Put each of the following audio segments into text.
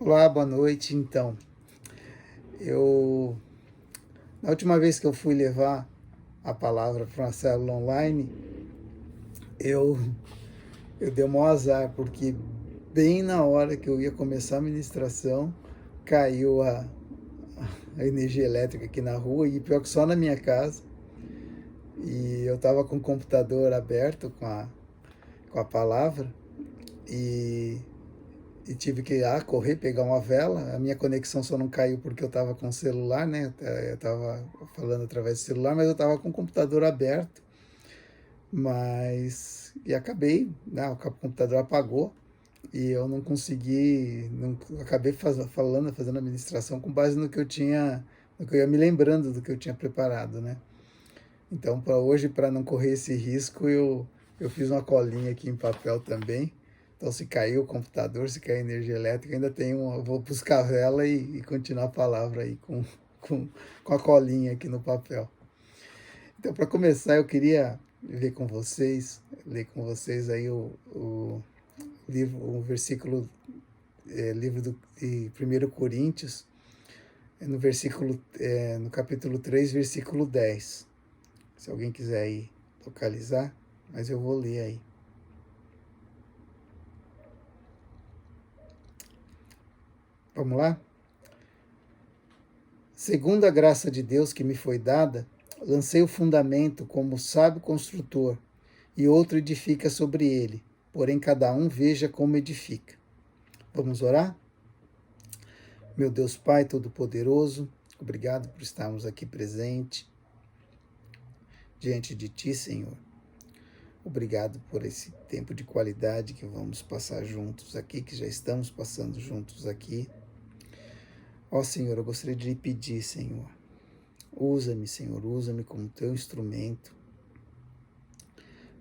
Olá, boa noite. Então, eu na última vez que eu fui levar a palavra para uma célula online, eu eu dei um azar porque bem na hora que eu ia começar a ministração, caiu a energia elétrica aqui na rua e pior que só na minha casa. E eu estava com o computador aberto com a palavra e e tive que correr, pegar uma vela. A minha conexão só não caiu porque eu estava com o celular, né? Eu estava falando através do celular, mas eu estava com o computador aberto. Mas. E acabei, né? O computador apagou e eu não consegui. Não, acabei fazendo a administração com base no que eu tinha. No que eu ia me lembrando do que eu tinha preparado, né? Então, para hoje, para não correr esse risco, eu fiz uma colinha aqui em papel também. Então, se cair o computador, se cair energia elétrica, ainda tem eu vou buscar a vela e continuar a palavra aí com, com a colinha aqui no papel. Então, para começar, eu queria ler com vocês aí o livro, o versículo, livro de 1 Coríntios, no capítulo 3 versículo 10. Se alguém quiser aí localizar, mas eu vou ler aí. Vamos lá? Segundo a graça de Deus que me foi dada, lancei o fundamento como sábio construtor, e outro edifica sobre ele, porém cada um veja como edifica. Vamos orar? Meu Deus Pai Todo-Poderoso, obrigado por estarmos aqui presente diante de Ti, Senhor. Obrigado por esse tempo de qualidade que vamos passar juntos aqui, que já estamos passando juntos aqui. Ó Senhor, eu gostaria de lhe pedir, Senhor, usa-me, Senhor, usa-me como teu instrumento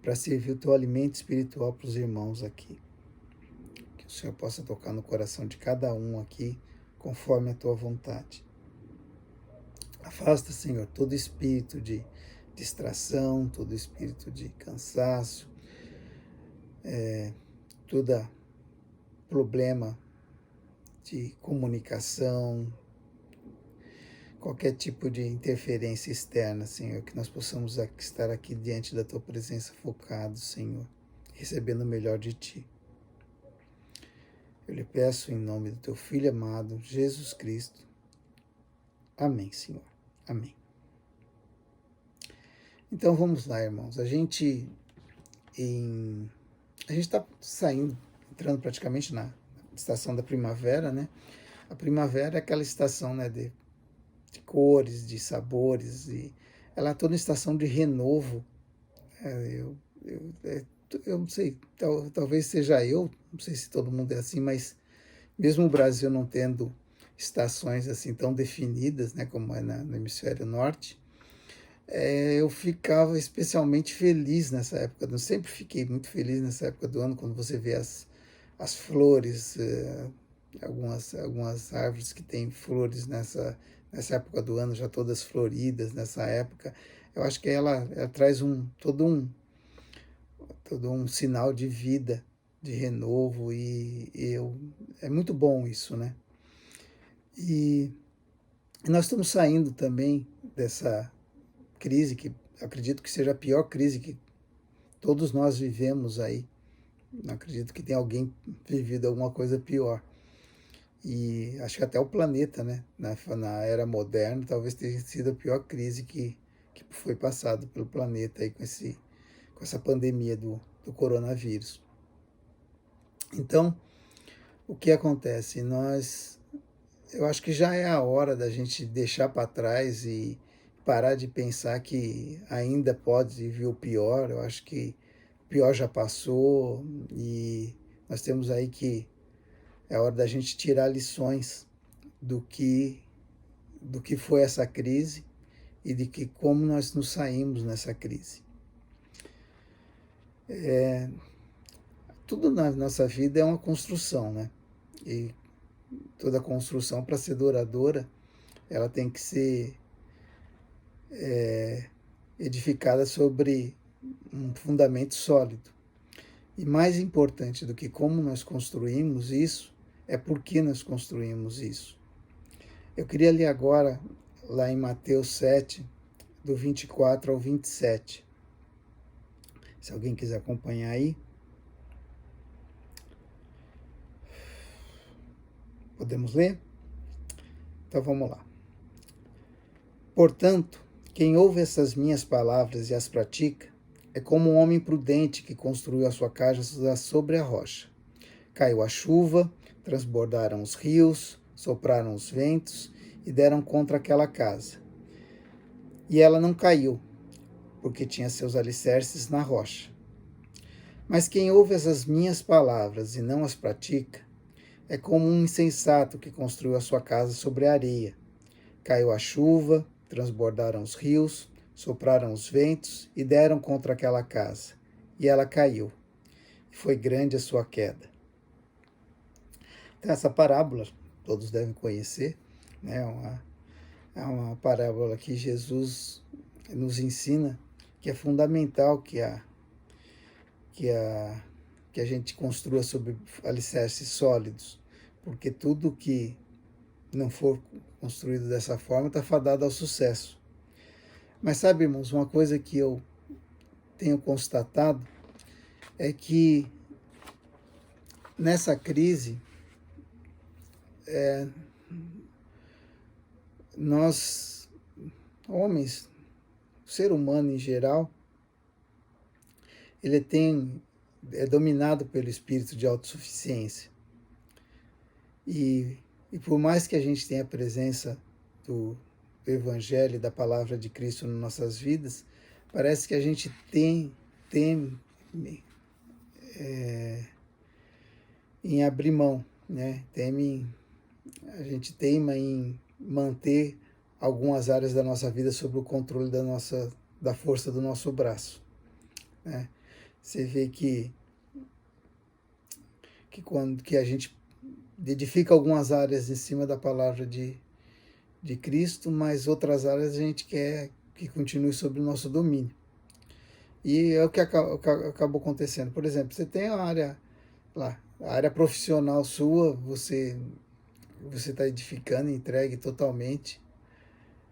para servir o teu alimento espiritual para os irmãos aqui. Que o Senhor possa tocar no coração de cada um aqui, conforme a tua vontade. Afasta, Senhor, todo espírito de distração, todo espírito de cansaço, todo problema de comunicação, qualquer tipo de interferência externa, Senhor, que nós possamos estar aqui diante da Tua presença focados, Senhor, recebendo o melhor de Ti. Eu lhe peço em nome do Teu Filho amado, Jesus Cristo. Amém, Senhor. Amém. Então vamos lá, irmãos. A gente está saindo, entrando praticamente na estação da primavera, né? A primavera é aquela estação, né, de cores, de sabores, e ela é toda estação de renovo. Eu não sei, talvez seja eu, não sei se todo mundo é assim, mas mesmo o Brasil não tendo estações assim tão definidas, né, como é no hemisfério norte, eu ficava especialmente feliz nessa época. Eu sempre fiquei muito feliz nessa época do ano, quando você vê as flores, algumas árvores que têm flores nessa época do ano, já todas floridas nessa época. Eu acho que ela traz todo um sinal de vida, de renovo, é muito bom isso, né? E nós estamos saindo também dessa crise, que acredito que seja a pior crise que todos nós vivemos aí. Não acredito que tenha alguém vivido alguma coisa pior. E acho que até o planeta, né, na era moderna, talvez tenha sido a pior crise que foi passada pelo planeta aí com essa pandemia do coronavírus. Então, o que acontece? Eu acho que já é a hora da gente deixar para trás e parar de pensar que ainda pode vir o pior. Eu acho que o pior já passou e nós temos aí que é hora da gente tirar lições do que foi essa crise e de que como nós nos saímos nessa crise. Tudo na nossa vida é uma construção, né? E toda construção, para ser duradoura, ela tem que ser edificada sobre um fundamento sólido. E mais importante do que como nós construímos isso, é por que nós construímos isso. Eu queria ler agora, lá em Mateus 7, do 24 ao 27. Se alguém quiser acompanhar aí. Podemos ler? Então vamos lá. Portanto, quem ouve essas minhas palavras e as pratica, é como um homem prudente que construiu a sua casa sobre a rocha. Caiu a chuva, transbordaram os rios, sopraram os ventos e deram contra aquela casa. E ela não caiu, porque tinha seus alicerces na rocha. Mas quem ouve essas minhas palavras e não as pratica, é como um insensato que construiu a sua casa sobre a areia. Caiu a chuva, transbordaram os rios, sopraram os ventos e deram contra aquela casa. E ela caiu. E foi grande a sua queda. Então, essa parábola, todos devem conhecer, né? É uma parábola que Jesus nos ensina que é fundamental que a gente construa sobre alicerces sólidos, porque tudo que não for construído dessa forma está fadado ao sucesso. Mas sabe, irmãos, uma coisa que eu tenho constatado é que nessa crise nós, homens, o ser humano em geral, ele é dominado pelo espírito de autossuficiência. E por mais que a gente tenha a presença do Evangelho e da Palavra de Cristo nas nossas vidas, parece que a gente teme em abrir mão, né? A gente teima em manter algumas áreas da nossa vida sob o controle da força do nosso braço, né? Você vê que quando a gente edifica algumas áreas em cima da palavra de Cristo, mas outras áreas a gente quer que continue sob o nosso domínio. E é o que acabou acontecendo. Por exemplo, você tem a área lá, a área profissional sua, você está edificando, entregue totalmente,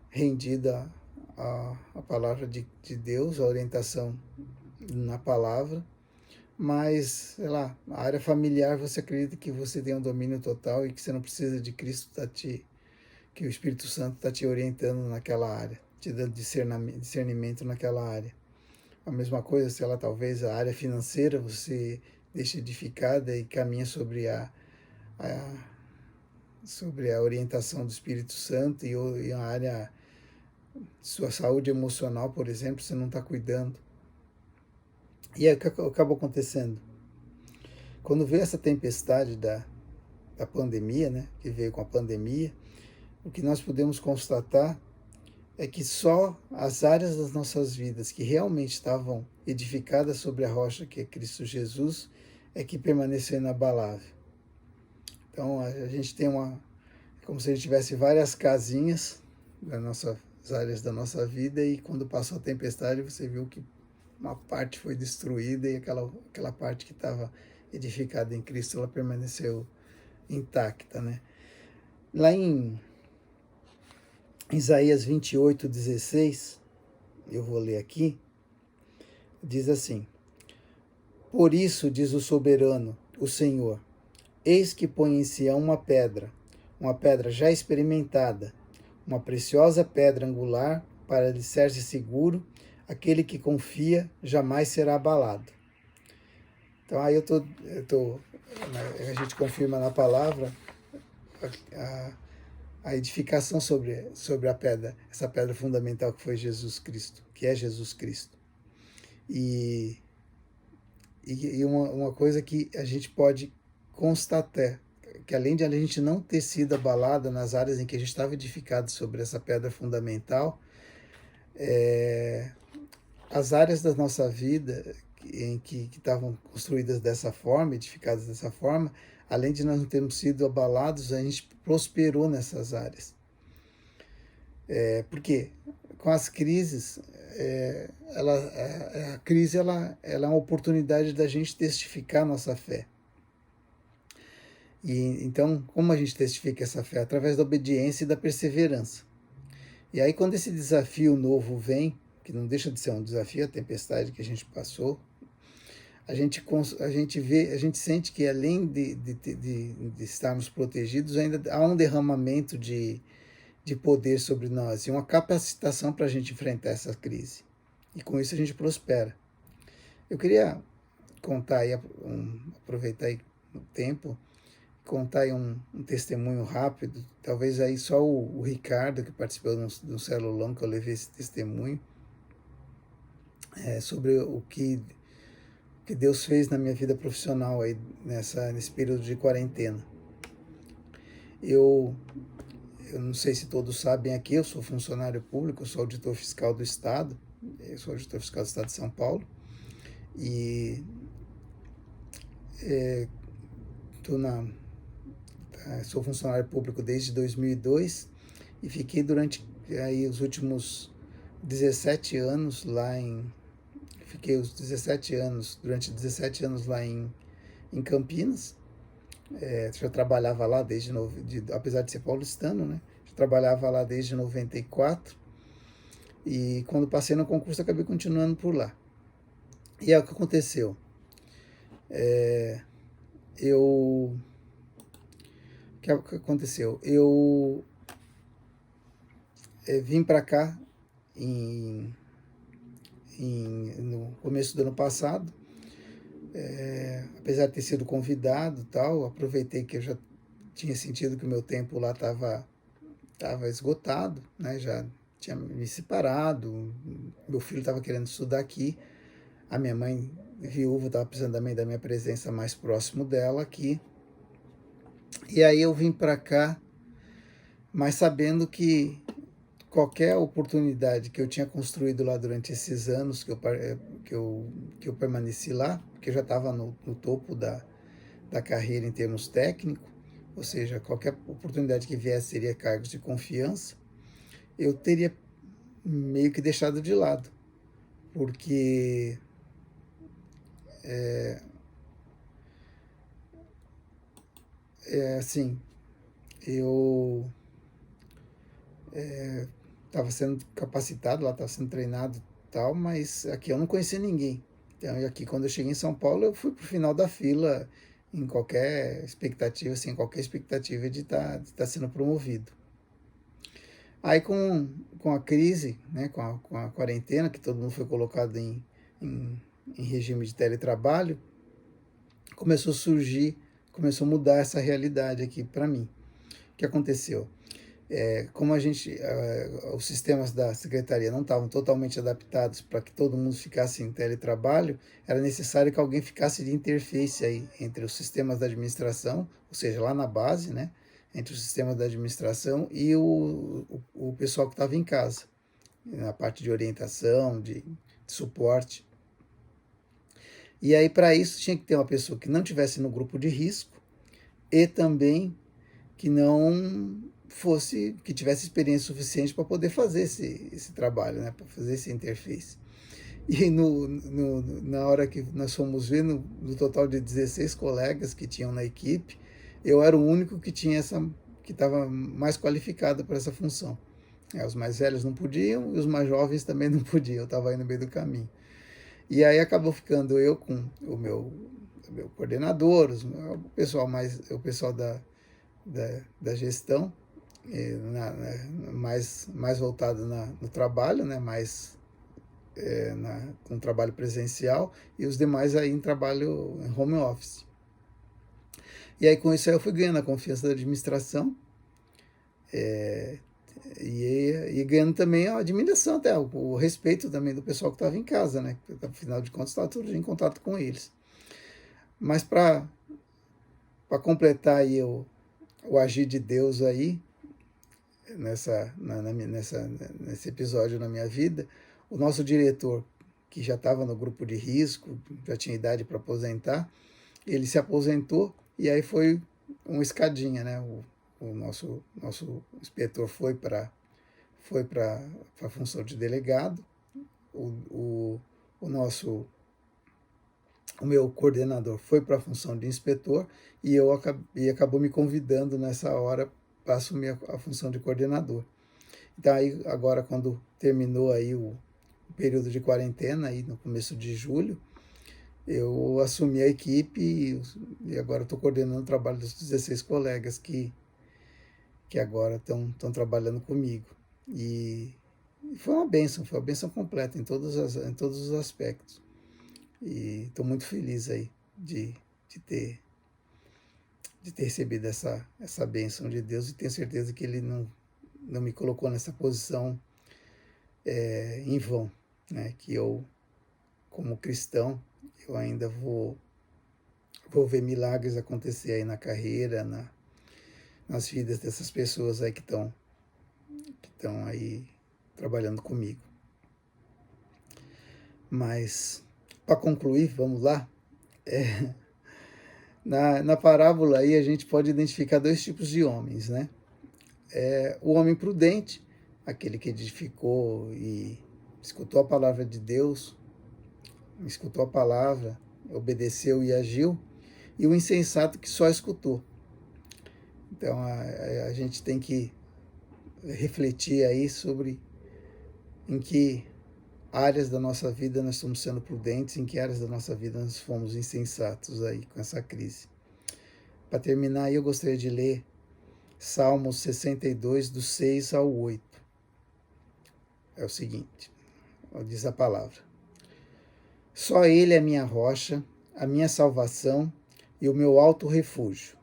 rendida à palavra de Deus, a orientação na palavra, mas, sei lá, a área familiar você acredita que você tem um domínio total e que você não precisa de Cristo que o Espírito Santo está te orientando naquela área, te dando discernimento naquela área. A mesma coisa, sei lá, talvez a área financeira você deixa edificada e caminha sobre a orientação do Espírito Santo e a área, sua saúde emocional, por exemplo, você não está cuidando. E aí o que acabou acontecendo? Quando veio essa tempestade da pandemia, né, que veio com a pandemia, o que nós podemos constatar é que só as áreas das nossas vidas que realmente estavam edificadas sobre a rocha que é Cristo Jesus é que permaneceu inabalável. Então a gente tem como se a gente tivesse várias casinhas nas áreas da nossa vida e quando passou a tempestade você viu que uma parte foi destruída e aquela parte que estava edificada em Cristo ela permaneceu intacta, né? Lá em Isaías 28:16, eu vou ler aqui, diz assim: Por isso, diz o soberano, o Senhor, eis que põe em Sião uma pedra já experimentada, uma preciosa pedra angular para alicerce seguro, aquele que confia jamais será abalado. Então aí a gente confirma na palavra a edificação sobre a pedra, essa pedra fundamental que foi Jesus Cristo, que é Jesus Cristo. E uma coisa que a gente pode constatar, que além de a gente não ter sido abalada nas áreas em que a gente estava edificado sobre essa pedra fundamental, as áreas da nossa vida em que estavam construídas dessa forma, edificadas dessa forma, além de nós não termos sido abalados, a gente prosperou nessas áreas. Porque com as crises, a crise ela é uma oportunidade da gente testificar nossa fé. E então, como a gente testifica essa fé? Através da obediência e da perseverança. E aí, quando esse desafio novo vem, que não deixa de ser um desafio, a tempestade que a gente passou, a gente vê, a gente sente que além de estarmos protegidos, ainda há um derramamento de poder sobre nós e uma capacitação para a gente enfrentar essa crise. E com isso a gente prospera. Eu queria contar aí, aproveitar aí o tempo, contar aí um testemunho rápido, talvez aí só o Ricardo, que participou de um celulão que eu levei esse testemunho, sobre o que Deus fez na minha vida profissional aí nesse período de quarentena. Eu não sei se todos sabem aqui, eu sou funcionário público, eu sou auditor fiscal do Estado, eu sou auditor fiscal do Estado de São Paulo, e sou funcionário público desde 2002 e fiquei durante aí os últimos 17 anos lá em... Fiquei os 17 anos, durante 17 anos lá em Campinas. Já trabalhava lá apesar de ser paulistano, né? Já trabalhava lá desde 94 e quando passei no concurso acabei continuando por lá. E é o que aconteceu. O que aconteceu? Eu vim para cá no começo do ano passado, apesar de ter sido convidado tal, aproveitei que eu já tinha sentido que o meu tempo lá estava esgotado, né? Já tinha me separado, meu filho estava querendo estudar aqui, a minha mãe viúva estava precisando também da minha presença mais próximo dela aqui. E aí eu vim para cá, mas sabendo que qualquer oportunidade que eu tinha construído lá durante esses anos que eu permaneci lá, porque eu já estava no topo da carreira em termos técnicos, ou seja, qualquer oportunidade que viesse seria cargos de confiança, eu teria meio que deixado de lado, porque assim, eu estava sendo capacitado lá, estava sendo treinado e tal, mas aqui eu não conhecia ninguém. Então, aqui quando eu cheguei em São Paulo, eu fui para o final da fila em qualquer expectativa, assim, qualquer expectativa de tá sendo promovido. Aí com a crise, né, com a quarentena, que todo mundo foi colocado em regime de teletrabalho, começou a surgir, começou a mudar essa realidade aqui para mim. O que aconteceu? Como os sistemas da secretaria não estavam totalmente adaptados para que todo mundo ficasse em teletrabalho, era necessário que alguém ficasse de interface aí entre os sistemas da administração, ou seja, lá na base, né, entre os sistemas da administração e o pessoal que estava em casa, na parte de orientação, de suporte. E aí, para isso, tinha que ter uma pessoa que não tivesse no grupo de risco e também que não que tivesse experiência suficiente para poder fazer esse trabalho, né, para fazer esse interface. E na hora que nós fomos ver, no total de 16 colegas que tinham na equipe, eu era o único que que estava mais qualificado para essa função. Os mais velhos não podiam e os mais jovens também não podiam, eu estava aí no meio do caminho. E aí acabou ficando eu com o meu coordenador, o pessoal da gestão, mais voltado no trabalho, né, com trabalho presencial, e os demais aí em trabalho em home office. E aí com isso aí eu fui ganhando a confiança da administração, e ganhando também a admiração, até o respeito também do pessoal que estava em casa, né? Porque, afinal de contas, estava todo dia em contato com eles. Mas para completar aí o agir de Deus aí, nesse episódio na minha vida, o nosso diretor, que já estava no grupo de risco, já tinha idade para aposentar, ele se aposentou e aí foi uma escadinha, né? O nosso inspetor foi para a função de delegado, o nosso o meu coordenador foi para a função de inspetor e acabou me convidando nessa hora para assumir a função de coordenador. Então aí agora quando terminou aí o período de quarentena aí no começo de julho, eu assumi a equipe e agora estou coordenando o trabalho dos 16 colegas que agora estão trabalhando comigo. E foi uma bênção completa em todos os aspectos. E estou muito feliz aí de, de, ter, de ter recebido essa bênção de Deus e tenho certeza que Ele não me colocou nessa posição em vão, né? Que eu, como cristão, eu ainda vou ver milagres acontecer aí na carreira, nas vidas dessas pessoas aí que estão aí trabalhando comigo. Mas, para concluir, vamos lá. Na parábola aí a gente pode identificar dois tipos de homens, né? O homem prudente, aquele que edificou e escutou a palavra de Deus, escutou a palavra, obedeceu e agiu, e o insensato que só escutou. Então a gente tem que refletir aí sobre em que áreas da nossa vida nós estamos sendo prudentes, em que áreas da nossa vida nós fomos insensatos aí com essa crise. Para terminar, eu gostaria de ler Salmos 62, do 6 ao 8. É o seguinte, diz a palavra. Só Ele é minha rocha, a minha salvação e o meu alto refúgio.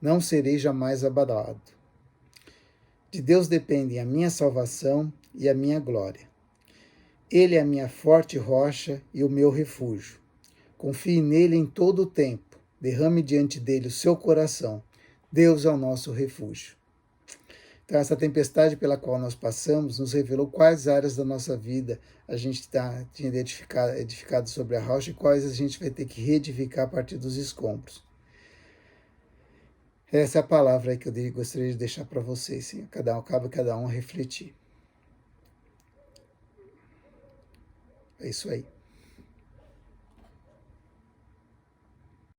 Não serei jamais abalado. De Deus dependem a minha salvação e a minha glória. Ele é a minha forte rocha e o meu refúgio. Confie nele em todo o tempo. Derrame diante dele o seu coração. Deus é o nosso refúgio. Então, essa tempestade pela qual nós passamos nos revelou quais áreas da nossa vida a gente tinha edificado sobre a rocha e quais a gente vai ter que reedificar a partir dos escombros. Essa é a palavra aí que eu gostaria de deixar para vocês. Sim. Cabe cada um refletir. É isso aí.